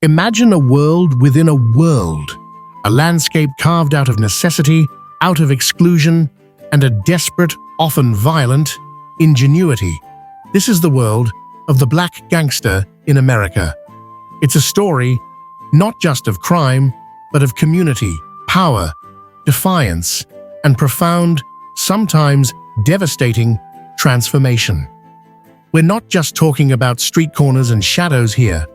Imagine a world within a world, a landscape carved out of necessity, out of exclusion, and a desperate, often violent, ingenuity. This is the world of the black gangster in America. It's a story not just of crime, but of community, power, defiance, and profound, sometimes devastating, transformation. We're not just talking about street corners and shadows here.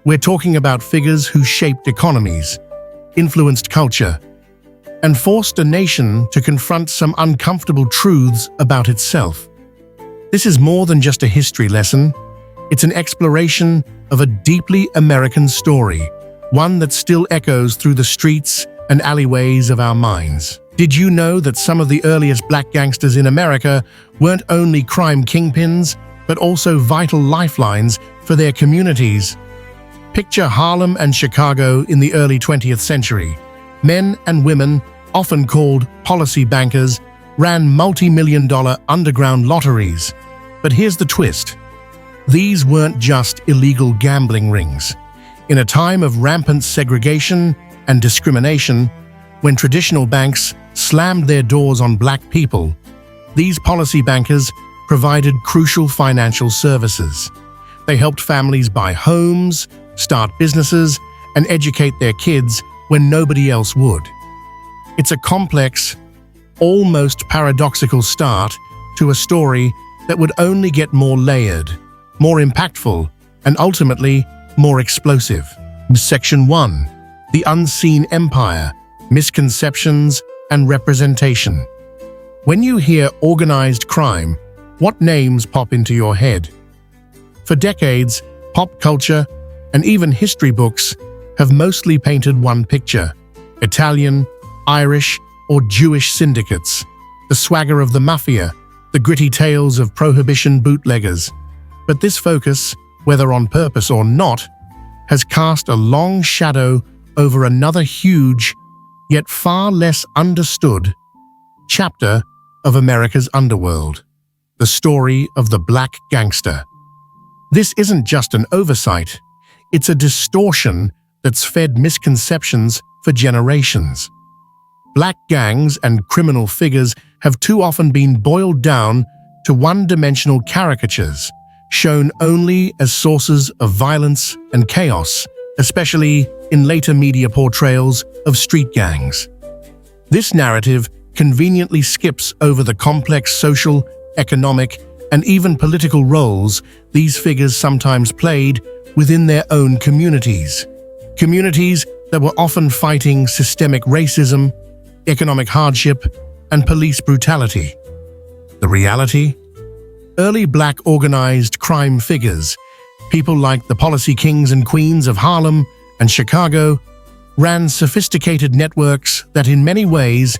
We're talking about figures who shaped economies, influenced culture, and forced a nation to confront some uncomfortable truths about itself. This is more than just a history lesson. It's an exploration of a deeply American story, one that still echoes through the streets and alleyways of our minds. Did you know that some of the earliest black gangsters in America weren't only crime kingpins, but also vital lifelines for their communities? Picture Harlem and Chicago in the early 20th century. Men and women, often called policy bankers, ran multi-million-dollar underground lotteries. But here's the twist. These weren't just illegal gambling rings. In a time of rampant segregation and discrimination, when traditional banks slammed their doors on black people, these policy bankers provided crucial financial services. They helped families buy homes, start businesses, and educate their kids when nobody else would. It's a complex, almost paradoxical start to a story that would only get more layered, more impactful, and ultimately more explosive. Section 1. The Unseen Empire, Misconceptions and Representation. When you hear organized crime, what names pop into your head? For decades, pop culture and even history books have mostly painted one picture: Italian, Irish, or Jewish syndicates, the swagger of the Mafia, the gritty tales of prohibition bootleggers. But this focus, whether on purpose or not, has cast a long shadow over another huge, yet far less understood, chapter of America's underworld: the story of the black gangster. This isn't just an oversight, it's a distortion that's fed misconceptions for generations. Black gangs and criminal figures have too often been boiled down to one-dimensional caricatures, shown only as sources of violence and chaos, especially in later media portrayals of street gangs. This narrative conveniently skips over the complex social, economic, and even political roles these figures sometimes played within their own communities. Communities that were often fighting systemic racism, economic hardship, and police brutality. The reality? Early black organized crime figures, people like the policy kings and queens of Harlem and Chicago, ran sophisticated networks that in many ways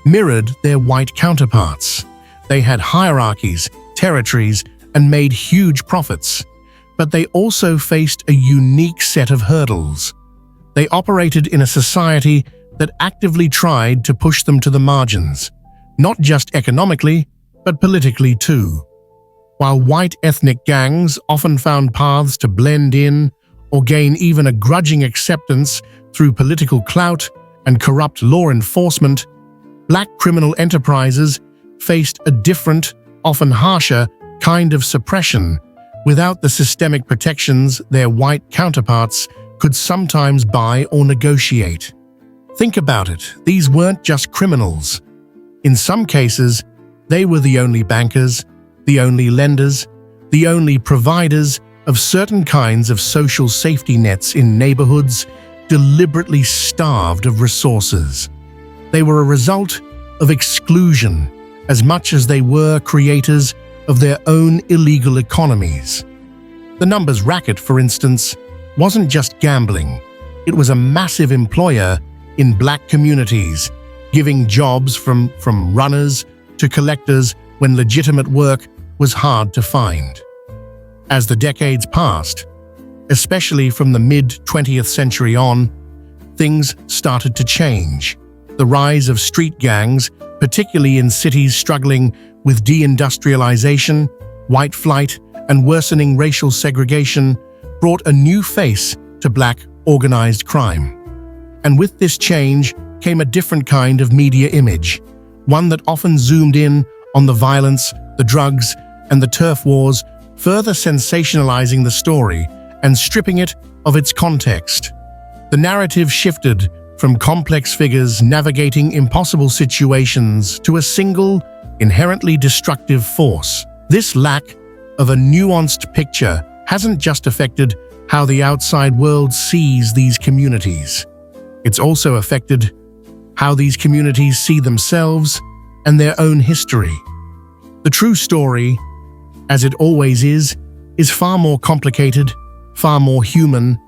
mirrored their white counterparts. They had hierarchies, territories, and made huge profits. But they also faced a unique set of hurdles. They operated in a society that actively tried to push them to the margins, not just economically, but politically too. While white ethnic gangs often found paths to blend in or gain even a grudging acceptance through political clout and corrupt law enforcement, black criminal enterprises faced a different, often harsher, kind of suppression without the systemic protections their white counterparts could sometimes buy or negotiate. Think about it, these weren't just criminals. In some cases, they were the only bankers, the only lenders, the only providers of certain kinds of social safety nets in neighborhoods deliberately starved of resources. They were a result of exclusion as much as they were creators of their own illegal economies. The numbers racket, for instance, wasn't just gambling. It was a massive employer in black communities, giving jobs from runners to collectors when legitimate work was hard to find. As the decades passed, especially from the mid-20th century on, things started to change. The rise of street gangs, particularly in cities struggling with deindustrialization, white flight, and worsening racial segregation, brought a new face to black organized crime. And with this change came a different kind of media image, one that often zoomed in on the violence, the drugs, and the turf wars, further sensationalizing the story and stripping it of its context. The narrative shifted from complex figures navigating impossible situations to a single, inherently destructive force. This lack of a nuanced picture hasn't just affected how the outside world sees these communities. It's also affected how these communities see themselves and their own history. The true story, as it always is far more complicated, far more human,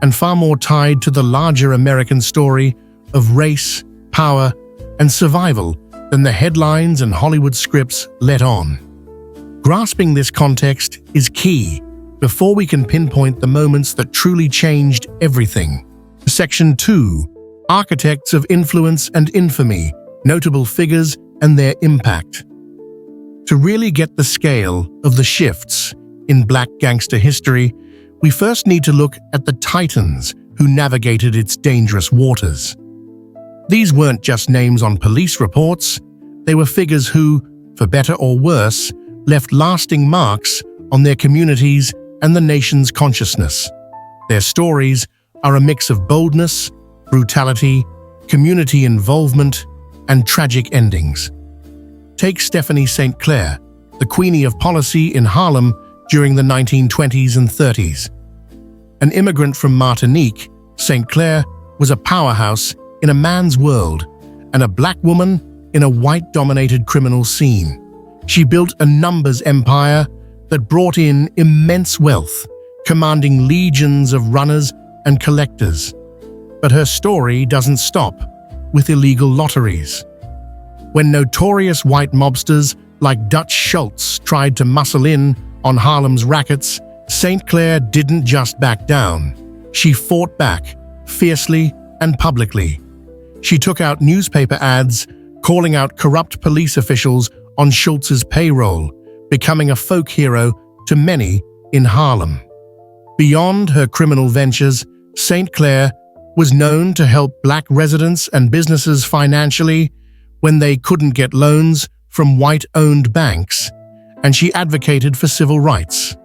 and far more tied to the larger American story of race, power, and survival than the headlines and Hollywood scripts let on. Grasping this context is key before we can pinpoint the moments that truly changed everything. Section 2. Architects of Influence and Infamy, Notable Figures and Their Impact. To really get the scale of the shifts in Black gangster history, we first need to look at the titans who navigated its dangerous waters. These weren't just names on police reports, they were figures who, for better or worse, left lasting marks on their communities and the nation's consciousness. Their stories are a mix of boldness, brutality, community involvement, and tragic endings. Take Stephanie St. Clair, the Queenie of Policy in Harlem during the 1920s and 30s. An immigrant from Martinique, St. Clair was a powerhouse in a man's world and a black woman in a white-dominated criminal scene. She built a numbers empire that brought in immense wealth, commanding legions of runners and collectors. But her story doesn't stop with illegal lotteries. When notorious white mobsters like Dutch Schultz tried to muscle in on Harlem's rackets, St. Clair didn't just back down. She fought back, fiercely and publicly. She took out newspaper ads, calling out corrupt police officials on Schultz's payroll, becoming a folk hero to many in Harlem. Beyond her criminal ventures, St. Clair was known to help black residents and businesses financially when they couldn't get loans from white-owned banks, and she advocated for civil rights.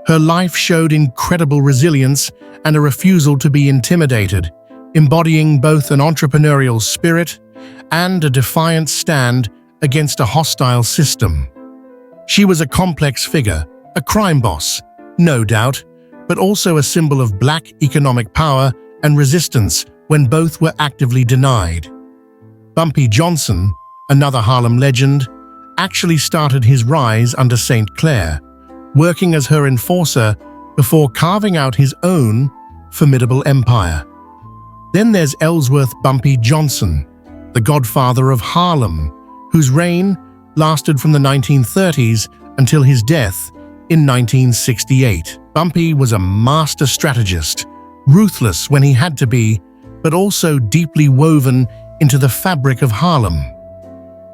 Her life showed incredible resilience and a refusal to be intimidated, embodying both an entrepreneurial spirit and a defiant stand against a hostile system. She was a complex figure, a crime boss, no doubt, but also a symbol of black economic power and resistance when both were actively denied. Bumpy Johnson, another Harlem legend, actually started his rise under St. Clair, working as her enforcer before carving out his own formidable empire. Then there's Ellsworth Bumpy Johnson, the godfather of Harlem, whose reign lasted from the 1930s until his death in 1968. Bumpy was a master strategist, ruthless when he had to be, but also deeply woven into the fabric of Harlem.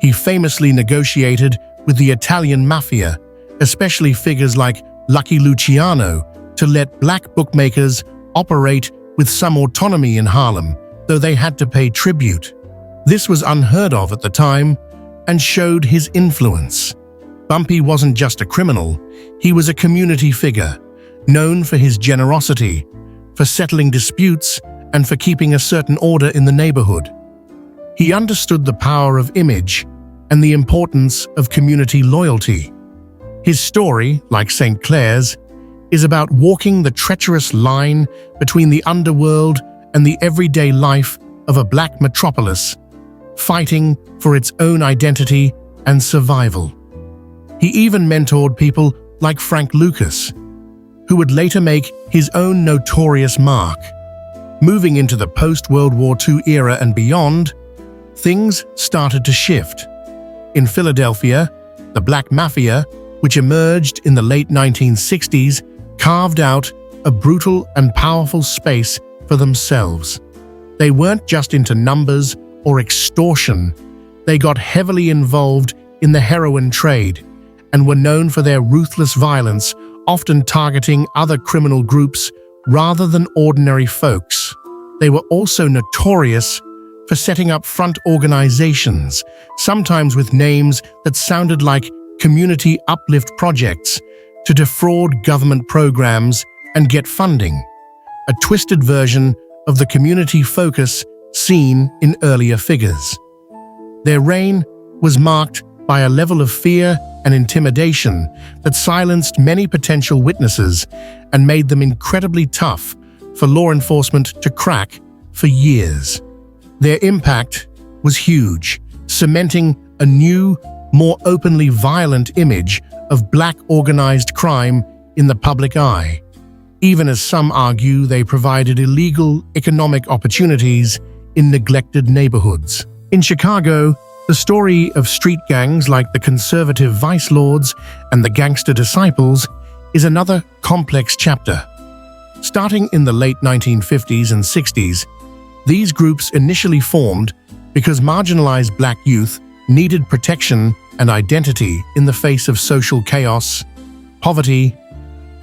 He famously negotiated with the Italian Mafia, especially figures like Lucky Luciano, to let black bookmakers operate with some autonomy in Harlem, though they had to pay tribute. This was unheard of at the time and showed his influence. Bumpy wasn't just a criminal, he was a community figure, known for his generosity, for settling disputes, and for keeping a certain order in the neighborhood. He understood the power of image and the importance of community loyalty. His story, like St. Clair's, is about walking the treacherous line between the underworld and the everyday life of a black metropolis, fighting for its own identity and survival. He even mentored people like Frank Lucas, who would later make his own notorious mark. Moving into the post-World War II era and beyond, things started to shift. In Philadelphia, the Black Mafia, which emerged in the late 1960s, carved out a brutal and powerful space for themselves. They weren't just into numbers or extortion, they got heavily involved in the heroin trade and were known for their ruthless violence, often targeting other criminal groups rather than ordinary folks. They were also notorious for setting up front organizations, sometimes with names that sounded like community uplift projects, to defraud government programs and get funding, a twisted version of the community focus seen in earlier figures. Their reign was marked by a level of fear and intimidation that silenced many potential witnesses and made them incredibly tough for law enforcement to crack for years. Their impact was huge, cementing a new, more openly violent image of black organized crime in the public eye, even as some argue they provided illegal economic opportunities in neglected neighborhoods. In Chicago, the story of street gangs like the conservative Vice Lords and the Gangster Disciples is another complex chapter. Starting in the late 1950s and 60s, these groups initially formed because marginalized black youth needed protection and identity in the face of social chaos, poverty,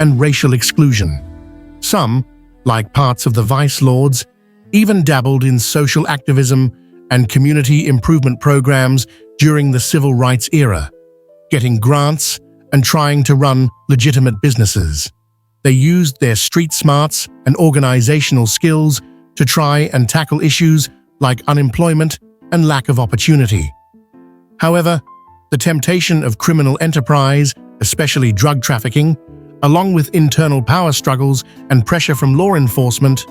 and racial exclusion. Some, like parts of the Vice Lords, even dabbled in social activism and community improvement programs during the civil rights era, getting grants and trying to run legitimate businesses. They used their street smarts and organizational skills to try and tackle issues like unemployment and lack of opportunity. However, the temptation of criminal enterprise, especially drug trafficking, along with internal power struggles and pressure from law enforcement,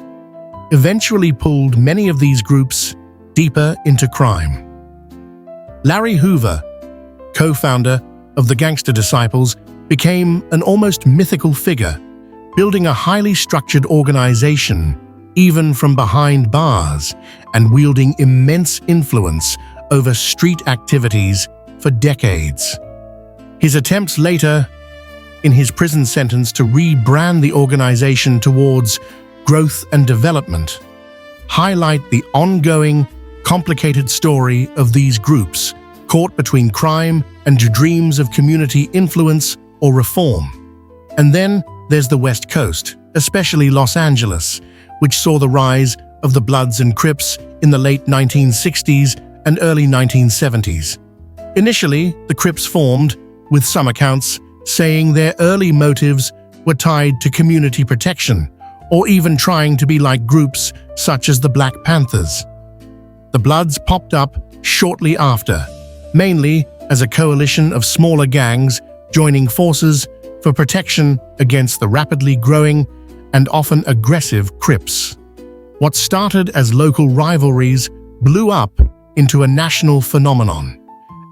eventually pulled many of these groups deeper into crime. Larry Hoover, co-founder of the Gangster Disciples, became an almost mythical figure, building a highly structured organization, even from behind bars, and wielding immense influence over street activities for decades. His attempts later, in his prison sentence, to rebrand the organization towards growth and development, highlight the ongoing, complicated story of these groups caught between crime and dreams of community influence or reform. And then there's the West Coast, especially Los Angeles, which saw the rise of the Bloods and Crips in the late 1960s and early 1970s. Initially, the Crips formed, with some accounts saying their early motives were tied to community protection, or even trying to be like groups such as the Black Panthers. The Bloods popped up shortly after, mainly as a coalition of smaller gangs joining forces for protection against the rapidly growing and often aggressive Crips. What started as local rivalries blew up into a national phenomenon,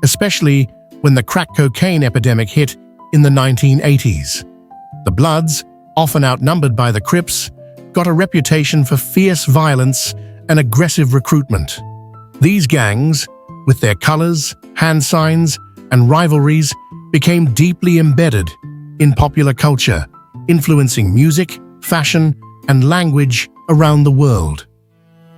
especially when the crack cocaine epidemic hit in the 1980s. The Bloods, often outnumbered by the Crips, got a reputation for fierce violence and aggressive recruitment. These gangs, with their colors, hand signs, and rivalries, became deeply embedded in popular culture, influencing music, fashion, and language around the world.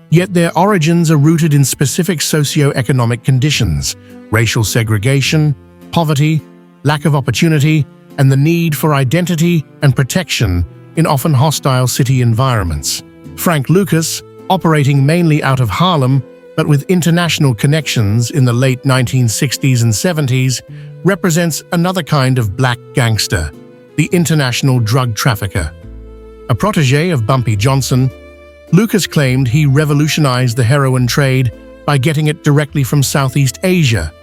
Yet their origins are rooted in specific socio-economic conditions: racial segregation, poverty, lack of opportunity, and the need for identity and protection in often hostile city environments. Frank Lucas, operating mainly out of Harlem, but with international connections in the late 1960s and 70s, represents another kind of black gangster, the international drug trafficker. A protege of Bumpy Johnson, Lucas claimed he revolutionized the heroin trade by getting it directly from Southeast Asia,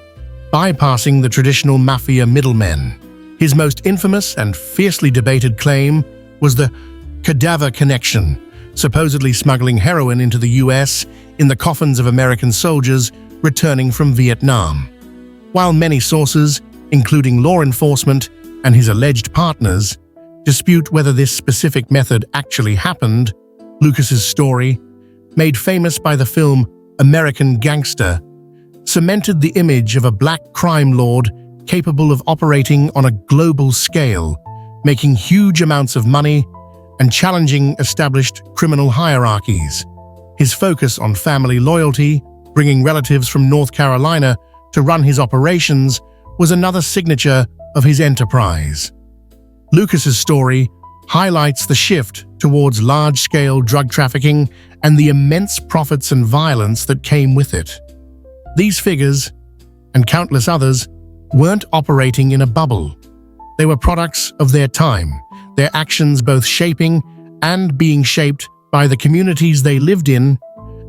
bypassing the traditional mafia middlemen. His most infamous and fiercely debated claim was the cadaver connection, supposedly smuggling heroin into the US in the coffins of American soldiers returning from Vietnam. While many sources, including law enforcement and his alleged partners, dispute whether this specific method actually happened, Lucas's story, made famous by the film American Gangster, cemented the image of a black crime lord capable of operating on a global scale, making huge amounts of money and challenging established criminal hierarchies. His focus on family loyalty, bringing relatives from North Carolina to run his operations, was another signature of his enterprise. Lucas's story highlights the shift towards large-scale drug trafficking and the immense profits and violence that came with it. These figures, and countless others, weren't operating in a bubble. They were products of their time, their actions both shaping and being shaped by the communities they lived in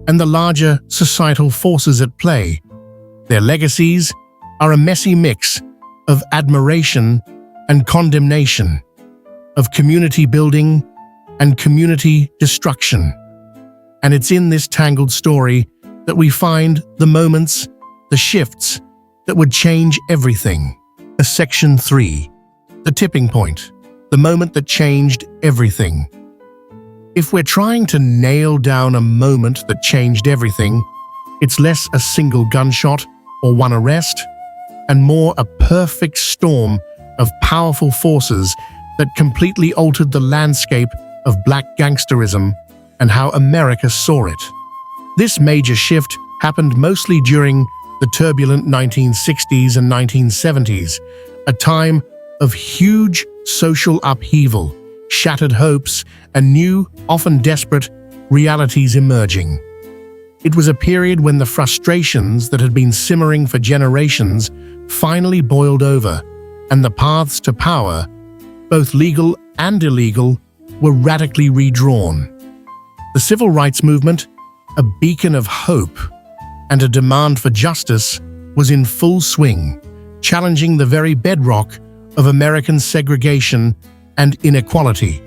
and the larger societal forces at play. Their legacies are a messy mix of admiration and condemnation, of community building and community destruction. And it's in this tangled story that we find the moments, the shifts that would change everything. Section 3. The tipping point. The moment that changed everything. If we're trying to nail down a moment that changed everything, it's less a single gunshot or one arrest, and more a perfect storm of powerful forces that completely altered the landscape of black gangsterism and how America saw it. This major shift happened mostly during the turbulent 1960s and 1970s, a time of huge social upheaval, shattered hopes, and new, often desperate, realities emerging. It was a period when the frustrations that had been simmering for generations finally boiled over, and the paths to power, both legal and illegal, were radically redrawn. The civil rights movement, a beacon of hope and a demand for justice, was in full swing, challenging the very bedrock of American segregation and inequality.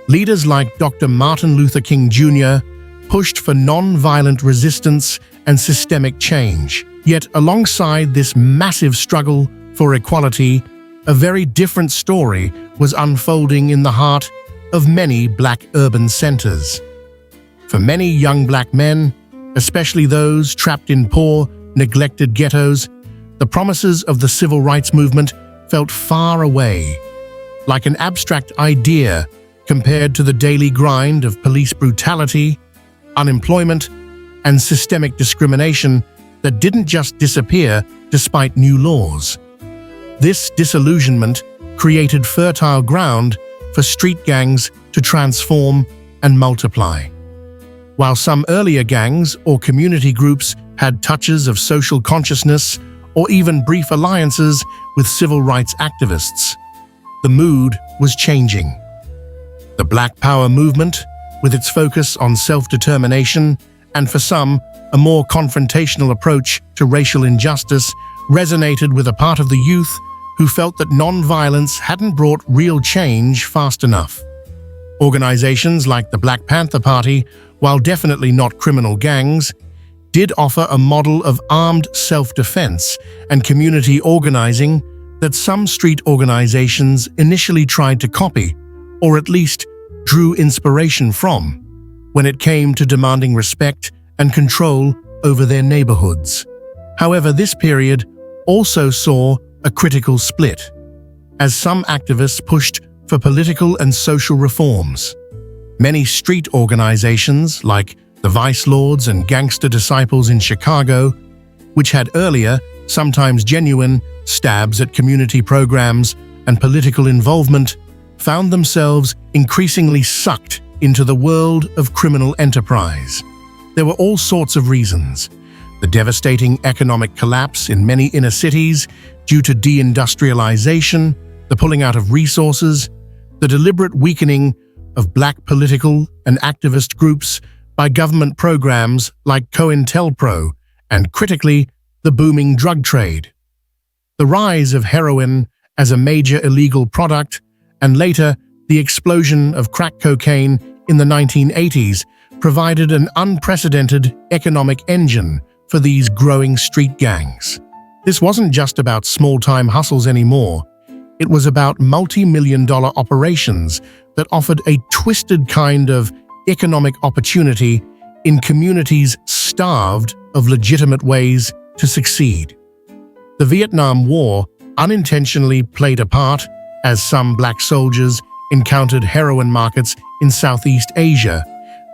Leaders like Dr. Martin Luther King Jr. pushed for non-violent resistance and systemic change. Yet alongside this massive struggle for equality, a very different story was unfolding in the heart of many black urban centers. For many young black men, especially those trapped in poor, neglected ghettos, the promises of the civil rights movement felt far away, like an abstract idea compared to the daily grind of police brutality, unemployment, and systemic discrimination that didn't just disappear despite new laws. This disillusionment created fertile ground for street gangs to transform and multiply. While some earlier gangs or community groups had touches of social consciousness or even brief alliances with civil rights activists, the mood was changing. The Black Power movement, with its focus on self-determination and for some, a more confrontational approach to racial injustice, resonated with a part of the youth who felt that non-violence hadn't brought real change fast enough. Organizations like the Black Panther Party, while definitely not criminal gangs, did offer a model of armed self-defense and community organizing that some street organizations initially tried to copy, or at least drew inspiration from, when it came to demanding respect and control over their neighborhoods. However, this period also saw a critical split, as some activists pushed for political and social reforms. Many street organizations, like the Vice Lords and Gangster Disciples in Chicago, which had earlier, sometimes genuine, stabs at community programs and political involvement, found themselves increasingly sucked into the world of criminal enterprise. There were all sorts of reasons. The devastating economic collapse in many inner cities due to deindustrialization, the pulling out of resources, the deliberate weakening of black political and activist groups by government programs like COINTELPRO, and critically, the booming drug trade. The rise of heroin as a major illegal product, and later the explosion of crack cocaine in the 1980s, provided an unprecedented economic engine for these growing street gangs. This wasn't just about small-time hustles anymore. It was about multi-million-dollar operations that offered a twisted kind of economic opportunity in communities starved of legitimate ways to succeed. The Vietnam War unintentionally played a part, as some black soldiers encountered heroin markets in Southeast Asia,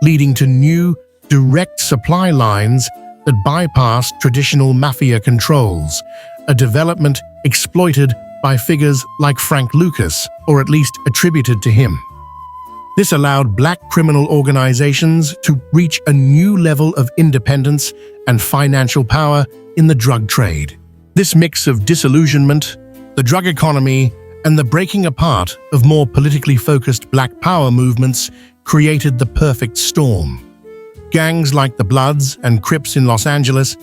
leading to new, direct supply lines that bypassed traditional mafia controls, a development exploited by figures like Frank Lucas, or at least attributed to him. This allowed black criminal organizations to reach a new level of independence and financial power in the drug trade. This mix of disillusionment, the drug economy, and the breaking apart of more politically focused black power movements created the perfect storm. Gangs like the Bloods and Crips in Los Angeles,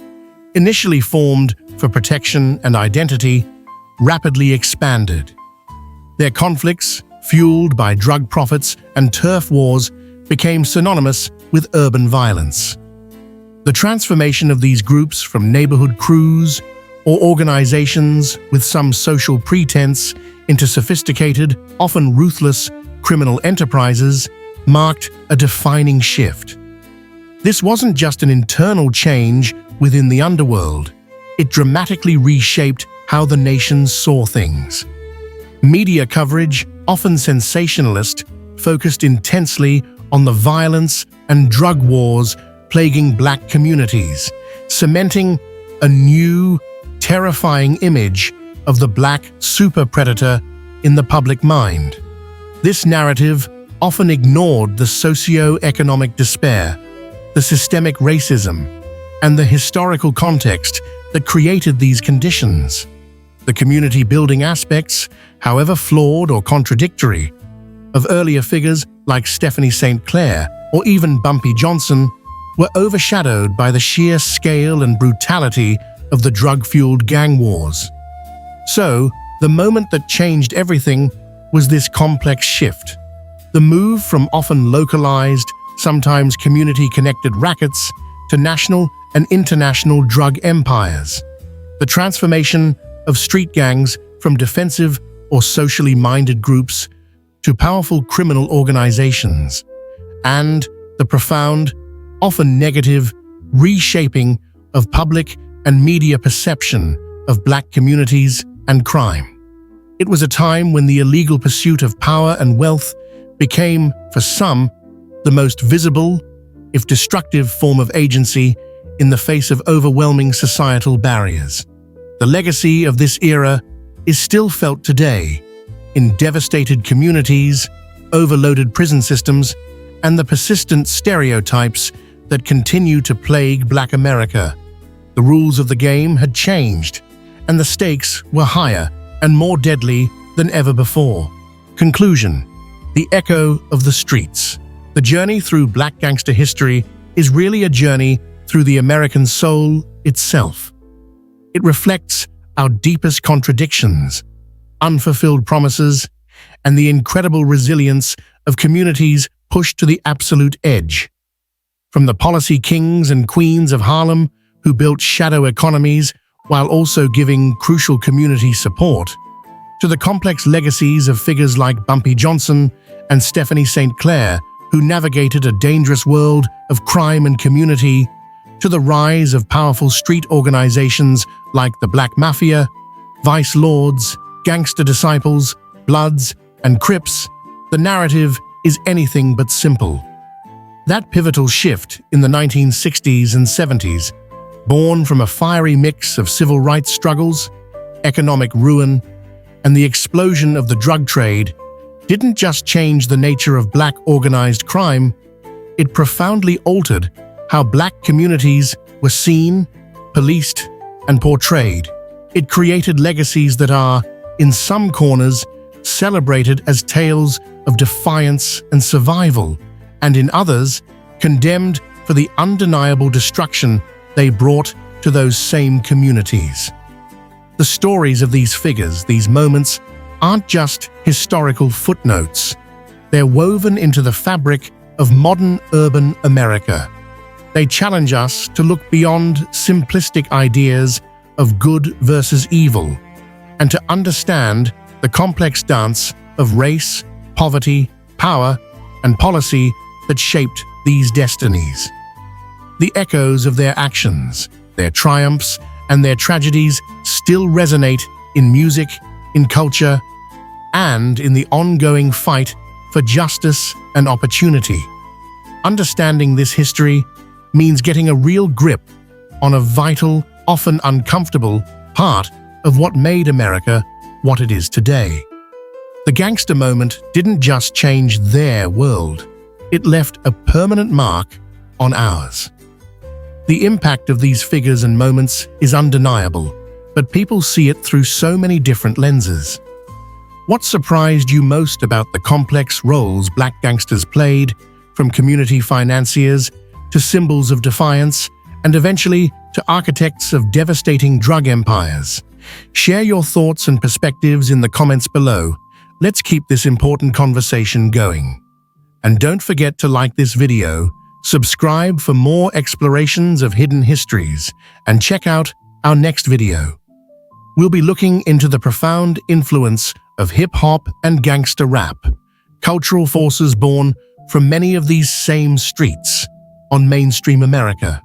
initially formed for protection and identity, rapidly expanded. Their conflicts, fueled by drug profits and turf wars, became synonymous with urban violence. The transformation of these groups from neighborhood crews or organizations with some social pretense into sophisticated, often ruthless, criminal enterprises marked a defining shift. This wasn't just an internal change within the underworld, it dramatically reshaped how the nation saw things. Media coverage, often sensationalist, focused intensely on the violence and drug wars plaguing black communities, cementing a new, terrifying image of the black super predator in the public mind. This narrative often ignored the socio-economic despair, the systemic racism, and the historical context that created these conditions. The community-building aspects, however flawed or contradictory, of earlier figures like Stephanie St. Clair or even Bumpy Johnson were overshadowed by the sheer scale and brutality of the drug-fueled gang wars. So, the moment that changed everything was this complex shift. The move from often localized, sometimes community-connected rackets to national and international drug empires. The transformation of street gangs from defensive or socially minded groups to powerful criminal organizations, and the profound, often negative, reshaping of public and media perception of black communities and crime. It was a time when the illegal pursuit of power and wealth became, for some, the most visible, if destructive form of agency in the face of overwhelming societal barriers. The legacy of this era is still felt today in devastated communities, overloaded prison systems, and the persistent stereotypes that continue to plague Black America. The rules of the game had changed, and the stakes were higher and more deadly than ever before. Conclusion: the echo of the streets. The journey through black gangster history is really a journey through the American soul itself. It reflects our deepest contradictions, unfulfilled promises, and the incredible resilience of communities pushed to the absolute edge. From the policy kings and queens of Harlem who built shadow economies while also giving crucial community support, to the complex legacies of figures like Bumpy Johnson and Stephanie St. Clair who navigated a dangerous world of crime and community, to the rise of powerful street organizations like the Black Mafia, Vice Lords, Gangster Disciples, Bloods, and Crips, the narrative is anything but simple. That pivotal shift in the 1960s and 70s, born from a fiery mix of civil rights struggles, economic ruin, and the explosion of the drug trade, didn't just change the nature of black organized crime, it profoundly altered how black communities were seen, policed, and portrayed. It created legacies that are, in some corners, celebrated as tales of defiance and survival, and in others, condemned for the undeniable destruction they brought to those same communities. The stories of these figures, these moments, aren't just historical footnotes. They're woven into the fabric of modern urban America. They challenge us to look beyond simplistic ideas of good versus evil, and to understand the complex dance of race, poverty, power, and policy that shaped these destinies. The echoes of their actions, their triumphs, and their tragedies still resonate in music, in culture, and in the ongoing fight for justice and opportunity. Understanding this history means getting a real grip on a vital, often uncomfortable, part of what made America what it is today. The gangster moment didn't just change their world, it left a permanent mark on ours. The impact of these figures and moments is undeniable, but people see it through so many different lenses. What surprised you most about the complex roles black gangsters played, from community financiers to symbols of defiance, and eventually to architects of devastating drug empires? Share your thoughts and perspectives in the comments below. Let's keep this important conversation going. And don't forget to like this video, subscribe for more explorations of hidden histories, and check out our next video. We'll be looking into the profound influence of hip-hop and gangster rap, cultural forces born from many of these same streets on mainstream America.